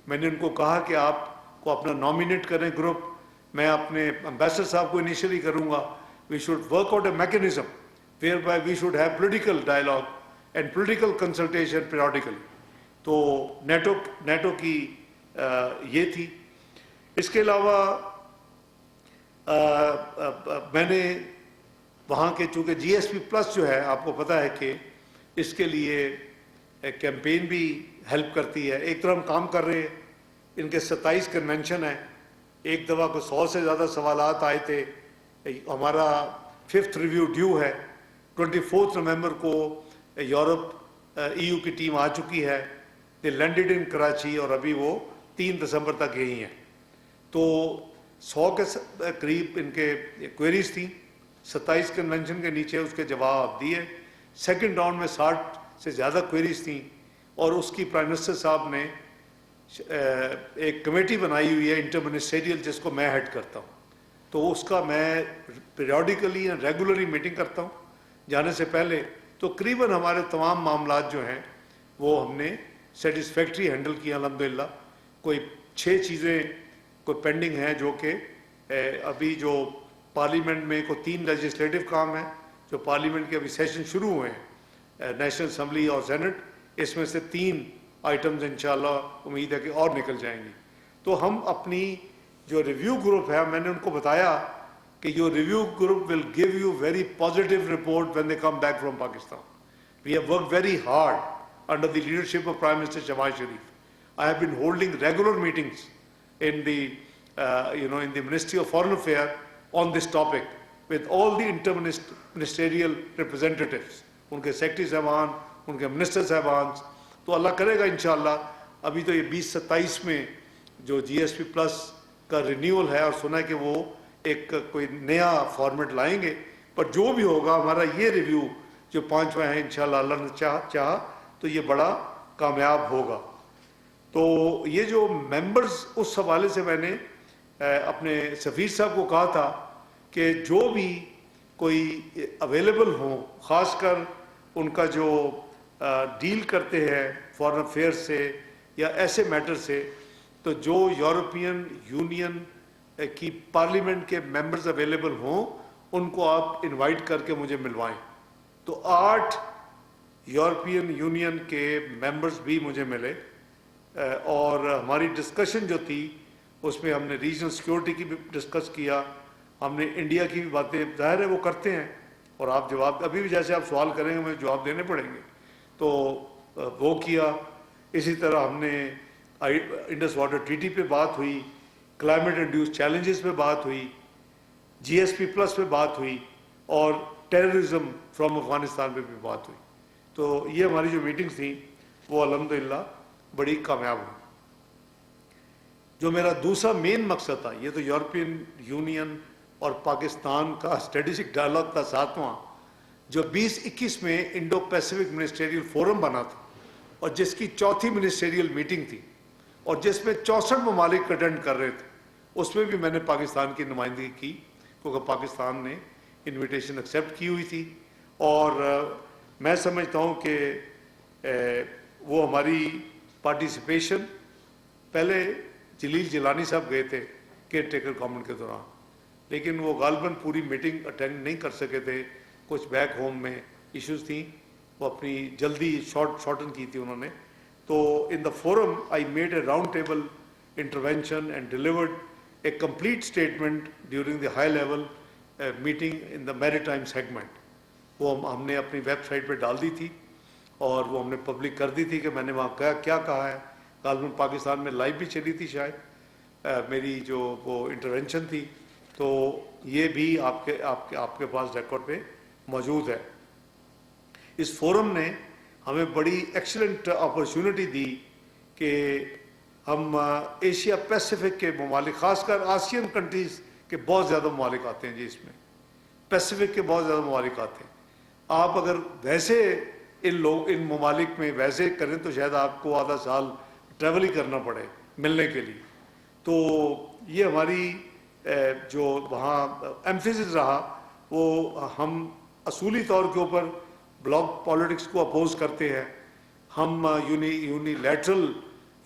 मैंने उनको कहा कि आपको अपना नॉमिनेट करें ग्रुप, मैं अपने एम्बेसडर साहब को इनिशियली करूंगा। We should work out a mechanism whereby we should have political dialogue and political consultation periodically. तो नेटो की ये थी। इसके अलावा मैंने वहाँ के चूँकि GSP प्लस जो है आपको पता है कि इसके लिए एक कैंपेन भी हेल्प करती है। एक तरफ हम काम कर रहे हैं, इनके 27 कन्वेंशन है, एक दफ़ा को 100 से ज़्यादा सवालात आए थे। हमारा 5th रिव्यू ड्यू है, 24 नवंबर को यूरोप EU की टीम आ चुकी है। दे लैंडेड इन कराची और अभी वो 3 दिसंबर तक यही हैं। तो 100 के करीब इनके क्वेरीज थी, 27 कन्वेंशन के नीचे उसके जवाब दिए। सेकंड राउंड में 60 से ज़्यादा क्वेरीज थी और उसकी प्राइम मिनिस्टर साहब ने एक कमेटी बनाई हुई है इंटर मिनिस्टेरियल, जिसको मैं हेड करता हूँ। तो उसका मैं पीरियडिकली एंड रेगुलरली मीटिंग करता हूँ जाने से पहले। तो करीबन हमारे तमाम मामलात जो हैं वो हमने सेटिस्फैक्ट्री हैंडल किया अल्हम्दुलिल्लाह। कोई 6 चीज़ें कोई पेंडिंग हैं जो कि अभी जो पार्लियामेंट में कोई 3 लेजिस्लेटिव काम है जो पार्लियामेंट के अभी सेशन शुरू हुए हैं, नेशनल असम्बली और सेनेट, इसमें से 3 आइटम्स इंशाल्लाह उम्मीद है कि और निकल जाएंगी। तो हम अपनी जो रिव्यू ग्रुप है, मैंने उनको बताया कि your review group will give you very positive report when they come back from Pakistan. We have worked very hard under the leadership of Prime Minister Shahbaz Sharif. I have been holding regular meetings in the in the Ministry of Foreign Affairs on this topic with all the interministerial representatives, उनके secretary साहबान, उनके minister साहबान। तो अल्लाह करेगा इंशाअल्लाह। अभी तो ये 2027 में जो GSP प्लस का रिन्यूअल है और सुना है कि वो एक कोई नया फॉर्मेट लाएंगे, पर जो भी होगा हमारा ये रिव्यू जो 5वां है इंशाअल्लाह अल्लाह ने चाहा तो ये बड़ा कामयाब होगा। तो ये जो मेंबर्स, उस हवाले से मैंने अपने सफ़ीर साहब को कहा था कि जो भी कोई अवेलेबल हो, ख़ासकर उनका जो डील करते हैं फॉरेन अफेयर्स से या ऐसे मैटर से, तो जो यूरोपियन यूनियन की पार्लियामेंट के मेंबर्स अवेलेबल हों उनको आप इनवाइट करके मुझे मिलवाएं। तो 8 यूरोपियन यूनियन के मेंबर्स भी मुझे मिले और हमारी डिस्कशन जो थी उसमें हमने रीजनल सिक्योरिटी की भी डिस्कस किया, हमने इंडिया की भी बातें, जाहिर है वो करते हैं और आप जवाब, अभी भी जैसे आप सवाल करेंगे मुझे जवाब देने पड़ेंगे, तो वो किया। इसी तरह हमने इंडस वाटर ट्रीटी पे बात हुई, क्लाइमेट इंड्यूस चैलेंजेस पे बात हुई, GSP प्लस पे बात हुई और टेररिज्म फ्रॉम अफगानिस्तान पे भी बात हुई। तो ये हमारी जो मीटिंग्स थी वो अल्हम्दुलिल्लाह बड़ी कामयाब हुई। जो मेरा दूसरा मेन मकसद था, ये तो यूरोपियन यूनियन और पाकिस्तान का स्ट्रेटेजिक डायलॉग था 7वां, जो 2021 में इंडो पैसिफिक मिनिस्टेरियल फोरम बना था, और जिसकी चौथी मिनिस्टेरियल मीटिंग थी और जिसमें 64 ममालिक अटेंड कर रहे थे, उसमें भी मैंने पाकिस्तान की नुमाइंदगी की, क्योंकि पाकिस्तान ने इनविटेशन एक्सेप्ट की हुई थी। और मैं समझता हूँ कि वो हमारी पार्टिसिपेशन, पहले जलील जिलानी साहब गए थे केयर टेकर गवर्नमेंट के दौरान, लेकिन वो गालबन पूरी मीटिंग अटेंड नहीं कर सके थे, कुछ बैक होम में इश्यूज थी, वो अपनी जल्दी शॉर्टन की थी उन्होंने। तो in the forum I made A round table intervention and delivered A complete statement during the high level meeting in the maritime segment. वो हमने अपनी वेबसाइट पे डाल दी थी और वो हमने पब्लिक कर दी थी कि मैंने वहाँ क्या कहा है। गालबन पाकिस्तान में लाइव भी चली थी शायद मेरी जो वो इंटरवेंशन थी, तो ये भी आपके पास रिकॉर्ड पे मौजूद है। इस फोरम ने हमें बड़ी एक्सीलेंट अपॉर्चुनिटी दी कि हम एशिया पैसिफिक के ममालिक, खासकर आसियन कंट्रीज़ के बहुत ज़्यादा ममालिक आते हैं जी, इसमें पैसिफिक के बहुत ज़्यादा ममालिक आते हैं। आप अगर वैसे इन ममालिक में वैसे करें तो शायद आपको आधा साल ट्रैवल ही करना पड़े मिलने के लिए। तो ये हमारी जो वहाँ एम्फेसिस रहा, वो हम असूली तौर के ऊपर ब्लॉक पॉलिटिक्स को अपोज करते हैं, हम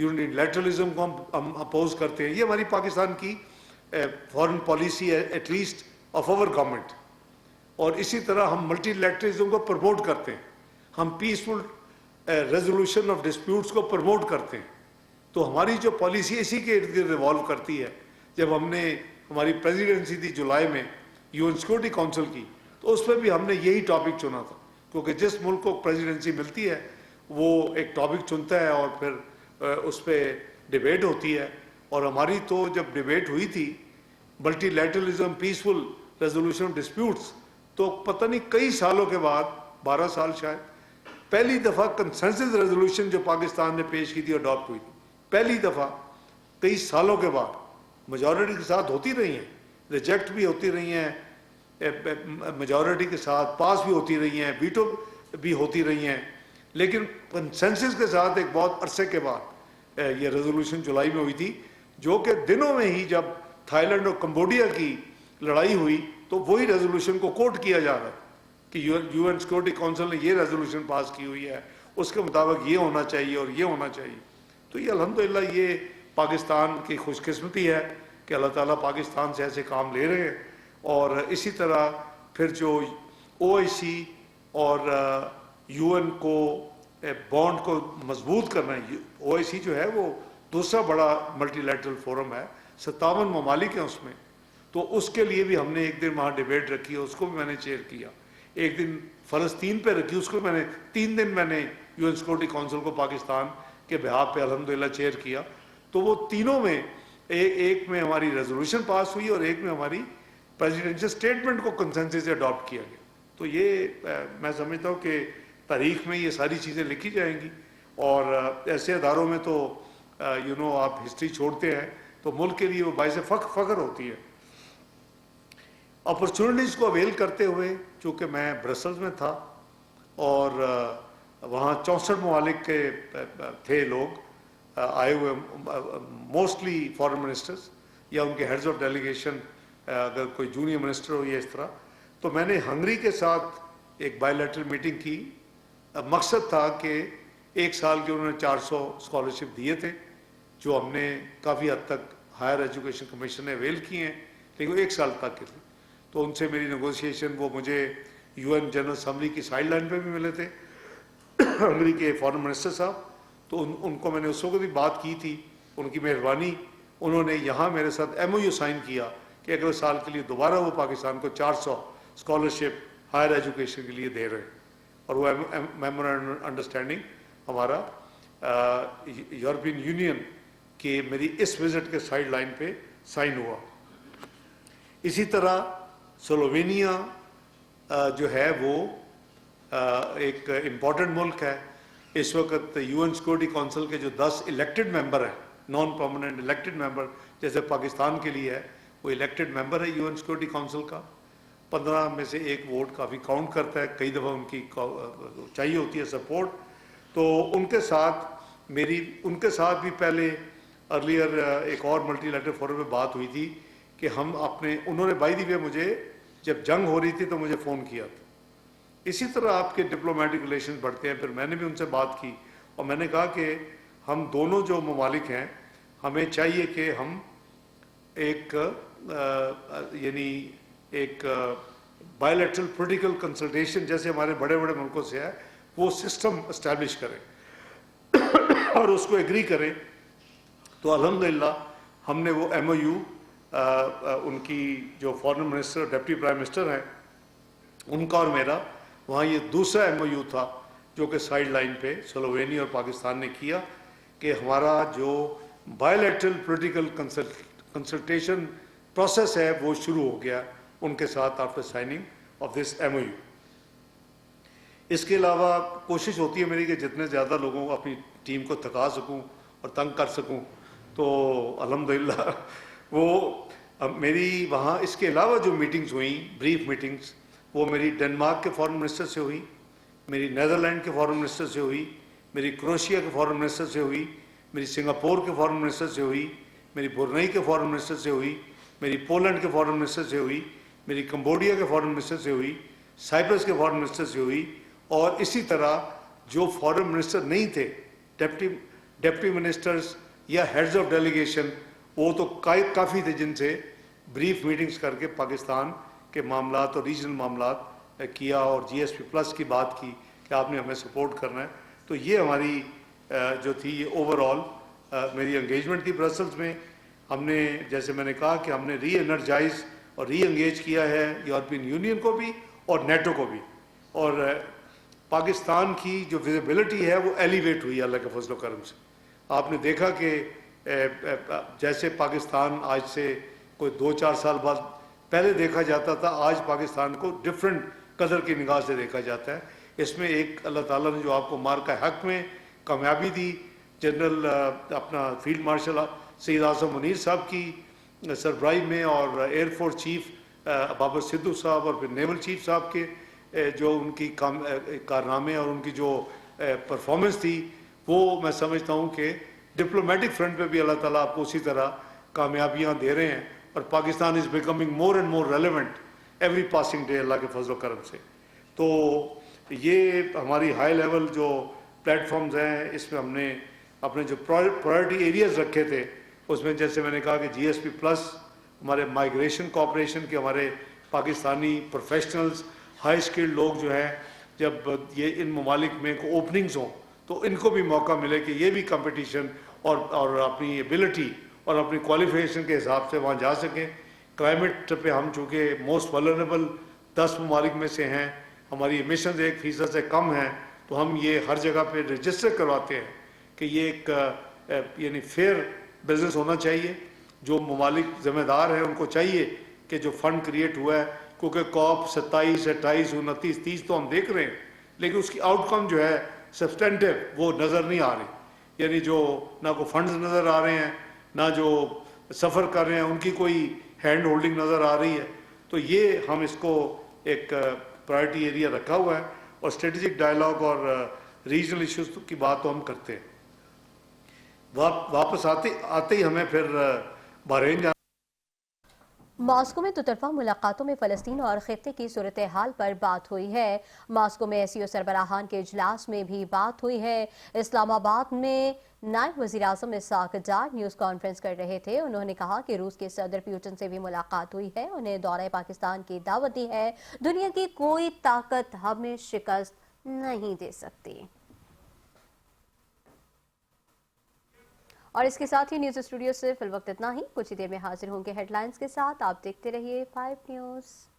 यूनिलैटरलिज्म को हम अपोज करते हैं। ये हमारी पाकिस्तान की फॉरेन पॉलिसी है, एटलीस्ट ऑफ आवर गवर्नमेंट। और इसी तरह हम मल्टीलैटरलिज्म को प्रमोट करते हैं, हम पीसफुल रेजोल्यूशन ऑफ डिस्प्यूट्स को प्रमोट करते हैं। तो हमारी जो पॉलिसी इसी के इर्द गिर्द रिवॉल्व करती है। जब हमने हमारी प्रेसिडेंसी थी जुलाई में यूएन सिक्योरिटी काउंसिल की, तो उस पर भी हमने यही टॉपिक चुना था, क्योंकि जिस मुल्क को प्रेसिडेंसी मिलती है वो एक टॉपिक चुनता है और फिर उस पर डिबेट होती है। और हमारी तो जब डिबेट हुई थी मल्टीलैटरलिज्म, पीसफुल रेजोल्यूशन डिस्प्यूट्स, तो पता नहीं कई सालों के बाद, 12 साल शायद, पहली दफ़ा कंसेंसस रेजोल्यूशन जो पाकिस्तान ने पेश की थी अडॉप्ट हुई थी, पहली दफ़ा कई सालों के बाद। मेजॉरिटी के साथ होती रही हैं, रिजेक्ट भी होती रही हैं, मेजॉरिटी के साथ पास भी होती रही हैं, वीटो भी होती रही हैं, लेकिन कंसेंसस के साथ एक बहुत अरसे के बाद ये रेजोल्यूशन जुलाई में हुई थी, जो कि दिनों में ही जब थाईलैंड और कंबोडिया की लड़ाई हुई तो वही रेजोल्यूशन को कोट किया जा रहा है कि यूएन सिक्योरिटी काउंसिल ने ये रेजोल्यूशन पास की हुई है, उसके मुताबिक ये होना चाहिए और ये होना चाहिए। तो ये अल्हम्दुलिल्लाह ये पाकिस्तान की खुशकिस्मती है कि अल्लाह ताला पाकिस्तान से ऐसे काम ले रहे हैं। और इसी तरह फिर जो ओआईसी और यूएन को बॉन्ड को मजबूत करना है, ओआईसी जो है वो दूसरा बड़ा मल्टीलैटरल फोरम है, 57 ममालिक हैं उसमें, तो उसके लिए भी हमने एक दिन वहाँ डिबेट रखी है, उसको भी मैंने चेयर किया। एक दिन फ़लस्तीन पे रखी, उसको मैंने 3 दिन मैंने यूएन सिक्योरिटी काउंसिल को पाकिस्तान के बिहाफ पे अल्हम्दुलिल्लाह चेयर किया। तो वो तीनों में एक में हमारी रेजोल्यूशन पास हुई और एक में हमारी प्रेसिडेंशियल स्टेटमेंट को कंसेंसस से अडॉप्ट किया गया। तो ये मैं समझता हूँ कि तारीख में ये सारी चीज़ें लिखी जाएंगी। और ऐसे अदारों में तो आप हिस्ट्री छोड़ते हैं तो मुल्क के लिए वो बाइस फ़ख्र होती है। अपॉर्चुनिटीज़ को अवेल करते हुए, चूँकि मैं ब्रसल्स में था और वहाँ 64 ममालिक के थे लोग आए हुए, मोस्टली फॉरेन मिनिस्टर्स या उनके हेड्स ऑफ डेलीगेशन, अगर कोई जूनियर मिनिस्टर हो या इस तरह। तो मैंने हंगरी के साथ एक बायलैटरल मीटिंग की। मकसद था कि एक साल के उन्होंने 400 स्कॉलरशिप दिए थे, जो हमने काफ़ी हद तक हायर एजुकेशन कमीशन ने अवेल किए हैं, लेकिन वो एक साल तक के थे। तो उनसे मेरी नेगोशिएशन, वो मुझे यूएन जनरल असम्बली की साइड लाइन पर भी मिले थे हंगरी के फॉरेन मिनिस्टर साहब। तो उनको मैंने उस वक्त भी बात की थी, उनकी मेहरबानी, उन्होंने यहाँ मेरे साथ MOU साइन किया कि अगले साल के लिए दोबारा वो पाकिस्तान को 400 स्कॉलरशिप हायर एजुकेशन के लिए दे रहे हैं। और वो मेमोरेंडम अंडरस्टैंडिंग हमारा यूरोपियन यूनियन के मेरी इस विज़िट के साइड लाइन पे साइन हुआ। इसी तरह स्लोवेनिया जो है वो एक इम्पॉर्टेंट मुल्क है। इस वक्त यूएन सिक्योरिटी काउंसिल के जो 10 इलेक्टेड मेंबर हैं, नॉन परमानेंट इलेक्टेड मेंबर, जैसे पाकिस्तान के लिए है, वो इलेक्टेड मेंबर है यूएन सिक्योरिटी काउंसिल का। 15 में से एक वोट काफ़ी काउंट करता है, कई दफ़ा उनकी चाहिए होती है सपोर्ट। तो उनके साथ भी पहले अर्लियर एक और मल्टीलैटरल फोरम में बात हुई थी कि हम उन्होंने बाय द वे मुझे जब जंग हो रही थी तो मुझे फ़ोन किया था। इसी तरह आपके डिप्लोमेटिक रिलेशन बढ़ते हैं। फिर मैंने भी उनसे बात की और मैंने कहा कि हम दोनों जो ममालिक हैं, हमें चाहिए कि हम एक बायलैटरल पॉलिटिकल कंसल्टेशन जैसे हमारे बड़े बड़े मुल्कों से है, वो सिस्टम इस्टेब्लिश करें और उसको एग्री करें। तो अल्हम्दुलिल्लाह हमने वो MOU उनकी जो foreign minister deputy prime minister हैं उनका और मेरा, वहाँ ये दूसरा MOU था जो कि साइड लाइन पे स्लोवेनिया और पाकिस्तान ने किया कि हमारा जो बायलैटरल पॉलिटिकल कंसल्टेशन प्रोसेस है वो शुरू हो गया उनके साथ after signing off this MOU। इसके अलावा कोशिश होती है मेरी कि जितने ज़्यादा लोगों को अपनी टीम को थका सकूं और तंग कर सकूं, तो अल्हम्दुलिल्लाह वो मेरी वहाँ इसके अलावा जो मीटिंग्स हुई, ब्रीफ मीटिंग्स, वो मेरी डेनमार्क के फॉरेन मिनिस्टर से हुई, मेरी नीदरलैंड के फॉरेन मिनिस्टर से हुई, मेरी क्रोएशिया के फॉरेन मिनिस्टर से हुई, मेरी सिंगापुर के फॉरेन मिनिस्टर से हुई, मेरी ब्रुनेई के फॉरेन मिनिस्टर से हुई, मेरी पोलैंड के फॉरेन मिनिस्टर से हुई, मेरी कंबोडिया के फॉरेन मिनिस्टर से हुई, साइप्रस के फॉरेन मिनिस्टर से हुई, और इसी तरह जो फॉरेन मिनिस्टर नहीं थे, डिप्टी मिनिस्टर्स या हेड्स ऑफ डेलीगेशन, वो तो काफ़ी थे जिनसे ब्रीफ मीटिंग्स करके पाकिस्तान के मामलात और रीजनल मामलात किया और GSP+ की बात की कि आपने हमें सपोर्ट करना है। तो ये हमारी जो थी ये ओवरऑल मेरी एंगेजमेंट थी ब्रसल्स में। हमने, जैसे मैंने कहा कि हमने री एनर्जाइज और री एंगेज किया है यूरोपियन यूनियन को भी और नेटो को भी, और पाकिस्तान की जो विजिबिलिटी है वो एलिवेट हुई अल्लाह के फजल करम से। आपने देखा कि जैसे पाकिस्तान आज से कोई 2-4 साल बाद पहले देखा जाता था, आज पाकिस्तान को डिफरेंट कदर की निगाह से देखा जाता है। इसमें एक अल्लाह ताला ने जो आपको मार का हक में कामयाबी दी, जनरल अपना फील्ड मार्शल सईद आज़म मुनीर साहब की सरबराही में और एयरफोर्स चीफ बाबर सिद्धू साहब और फिर नेवल चीफ साहब के जो उनकी कारनामे और उनकी जो परफॉर्मेंस थी, वो मैं समझता हूँ कि डिप्लोमेटिक फ्रंट पे भी अल्लाह ताला आपको उसी तरह कामयाबियाँ दे रहे हैं और Pakistan is becoming more and more relevant every passing day अल्लाह के फजल करम से। तो ये हमारी हाई लेवल जो प्लेटफॉर्म्स हैं, इसमें हमने अपने जो प्रायोरिटी एरियाज़ रखे थे, उसमें जैसे मैंने कहा कि GSP+ हमारे माइग्रेशन कोऑपरेशन के हमारे पाकिस्तानी प्रोफेशनल्स हाई स्किल्ड लोग जो हैं, जब ये इन ममालिक में को ओपनिंग्स हों तो इनको भी मौका मिले कि ये भी कंपटीशन और अपनी एबिलिटी और अपनी क्वालिफिकेशन के हिसाब से वहाँ जा सकें। क्लाइमेट पे हम चूँकि मोस्ट वल्नरेबल 10 ममालिक में से हैं, हमारी एमिशन 1% से कम हैं, तो हम ये हर जगह पे रजिस्टर करवाते हैं कि ये एक यानी फेयर बिजनेस होना चाहिए। जो ममालिक ज़िम्मेदार हैं उनको चाहिए कि जो फ़ंड क्रिएट हुआ है, क्योंकि COP 27, 28, 29, 30 तो हम देख रहे हैं, लेकिन उसकी आउटकम जो है सब्सटेंटिव वो नज़र नहीं आ रही। यानी जो ना को फंड्स नज़र आ रहे हैं, ना जो सफ़र कर रहे हैं उनकी कोई हैंड होल्डिंग नज़र आ रही है। तो ये हम इसको एक प्रायोरिटी एरिया रखा हुआ है और स्ट्रेटेजिक डायलॉग और रीजनल इश्यूज की बात तो हम करते हैं। वापस आते ही हमें फिर बहरीन जाना। मॉस्को में दोतरफा मुलाकातों में फ़लस्तीन और ख़ित्ते की सूरत हाल पर बात हुई है। मॉस्को में SCO सरबराहान के इजलास में भी बात हुई है। इस्लामाबाद में नायब वज़ीर आज़म इसहाक डार न्यूज़ कॉन्फ्रेंस कर रहे थे। उन्होंने कहा कि रूस के सदर पुतिन से भी मुलाकात हुई है, उन्हें दौरे पाकिस्तान की दावत दी है। दुनिया की कोई ताकत हमें शिकस्त नहीं दे सकती। और इसके साथ ही न्यूज़ स्टूडियो से फिल वक्त इतना ही। कुछ ही देर में हाजिर होंगे हेडलाइंस के साथ। आप देखते रहिए 5 न्यूज़।